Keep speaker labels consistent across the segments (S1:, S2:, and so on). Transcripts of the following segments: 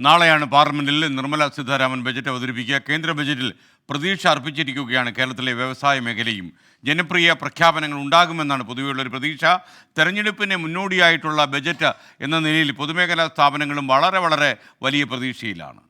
S1: നാളെയാണ് പാർലമെന്റിൽ നിർമ്മല സീതാരാമൻ ബജറ്റ് അവതരിപ്പിക്കുക. കേന്ദ്ര ബജറ്റിൽ പ്രതീക്ഷ അർപ്പിച്ചിരിക്കുകയാണ് കേരളത്തിലെ വ്യവസായ മേഖലയും. ജനപ്രിയ പ്രഖ്യാപനങ്ങൾ ഉണ്ടാകുമെന്നാണ് പൊതുവെയുള്ളൊരു പ്രതീക്ഷ. തെരഞ്ഞെടുപ്പിന് മുന്നോടിയായിട്ടുള്ള ബജറ്റ് എന്ന നിലയിൽ പൊതുമേഖലാ സ്ഥാപനങ്ങളും വളരെ വലിയ പ്രതീക്ഷയിലാണ്.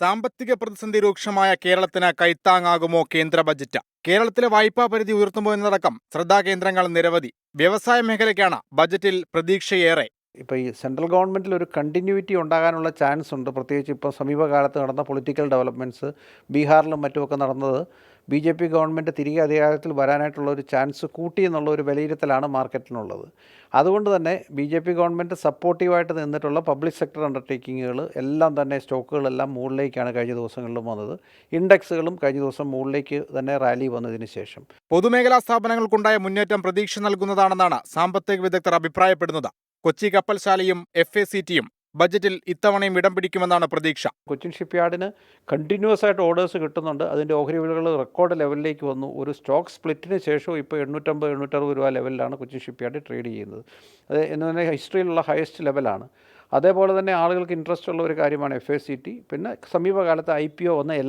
S2: സാമ്പത്തിക പ്രതിസന്ധി രൂക്ഷമായ കേരളത്തിന് കൈത്താങ്ങാകുമോ കേന്ദ്ര ബജറ്റ്? കേരളത്തിലെ വായ്പാ പരിധി ഉയർത്തുമോ എന്നതടക്കം ശ്രദ്ധാകേന്ദ്രങ്ങൾ നിരവധി. വ്യവസായ മേഖലയ്ക്കാണ് ബജറ്റിൽ പ്രതീക്ഷയേറെ.
S3: ഇപ്പോൾ ഈ സെൻട്രൽ ഗവൺമെൻറ്റിൽ ഒരു കണ്ടിന്യൂറ്റി ഉണ്ടാകാനുള്ള ചാൻസ് ഉണ്ട്. പ്രത്യേകിച്ച് ഇപ്പോൾ സമീപകാലത്ത് നടന്ന പൊളിറ്റിക്കൽ ഡെവലപ്മെൻറ്റ്സ് ബീഹാറിലും മറ്റുമൊക്കെ നടന്നത് BJP ഗവൺമെൻറ് തിരികെ അധികാരത്തിൽ വരാനായിട്ടുള്ള ഒരു ചാൻസ് കൂട്ടി എന്നുള്ള ഒരു വിലയിരുത്തലാണ് മാർക്കറ്റിനുള്ളത്. അതുകൊണ്ട് തന്നെ BJP ഗവൺമെൻറ് സപ്പോർട്ടീവായിട്ട് നിന്നിട്ടുള്ള പബ്ലിക് സെക്ടർ അണ്ടർടേക്കിങ്ങുകൾ എല്ലാം തന്നെ സ്റ്റോക്കുകളെല്ലാം മുകളിലേക്കാണ് കഴിഞ്ഞ ദിവസങ്ങളിലും വന്നത്. ഇൻഡെക്സുകളും കഴിഞ്ഞ ദിവസം മുകളിലേക്ക് തന്നെ റാലി വന്നതിന് ശേഷം
S2: പൊതുമേഖലാ സ്ഥാപനങ്ങൾക്കുണ്ടായ മുന്നേറ്റം പ്രതീക്ഷ നൽകുന്നതാണെന്നാണ് സാമ്പത്തിക വിദഗ്ധർ അഭിപ്രായപ്പെടുന്നത്. കൊച്ചി കപ്പൽശാലയും FACTയും ബജറ്റിൽ ഇത്തവണയും ഇടം പിടിക്കുമെന്നാണ് പ്രതീക്ഷ.
S3: കൊച്ചിൻ ഷിപ്പ്യാർഡിന് കണ്ടിന്യൂസ് ആയിട്ട് ഓർഡേഴ്സ് കിട്ടുന്നുണ്ട്. അതിൻ്റെ ഓഹരി വിലകൾ റെക്കോർഡ് ലെവലിലേക്ക് വന്നു. ഒരു സ്റ്റോക്ക് സ്പ്ലിറ്റിന് ശേഷവും ഇപ്പോൾ 850-860 രൂപ ലെവലിലാണ് കൊച്ചിൻ ഷിപ്പ്യാർഡ് ട്രേഡ് ചെയ്യുന്നത്. അത് എന്ന് പറഞ്ഞാൽ ഹിസ്റ്ററിയിലുള്ള ഹയസ്റ്റ് ലെവലാണ്. അതേപോലെ തന്നെ ആളുകൾക്ക് ഇൻട്രസ്റ്റ് ഉള്ള ഒരു കാര്യമാണ് FACT. പിന്നെ സമീപകാലത്ത് IPO വന്ന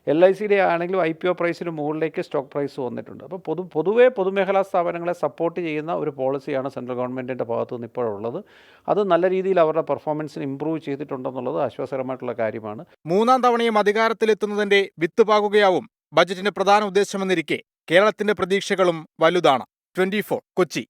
S3: LICയുടെ ആണെങ്കിലും IPO പ്രൈസിന് മുകളിലേക്ക് സ്റ്റോക്ക് പ്രൈസ് വന്നിട്ടുണ്ട്. അപ്പോൾ പൊതുവേ പൊതുമേഖലാ സ്ഥാപനങ്ങളെ സപ്പോർട്ട് ചെയ്യുന്ന ഒരു പോളിസിയാണ് സെൻട്രൽ ഗവൺമെൻറ്റിൻ്റെ ഭാഗത്തു നിന്ന് ഇപ്പോഴുള്ളത്. അത് നല്ല രീതിയിൽ അവരുടെ പെർഫോമൻസിന് ഇമ്പ്രൂവ് ചെയ്തിട്ടുണ്ടെന്നുള്ളത് ആശ്വാസകരമായിട്ടുള്ള കാര്യമാണ്.
S2: മൂന്നാം തവണയും അധികാരത്തിലെത്തുന്നതിന്റെ വിത്ത് പാകുകയാവും ബജറ്റിന്റെ പ്രധാന ഉദ്ദേശമെന്നിരിക്കെ കേരളത്തിന്റെ പ്രതീക്ഷകളും വലുതാണ്. 24 കൊച്ചി.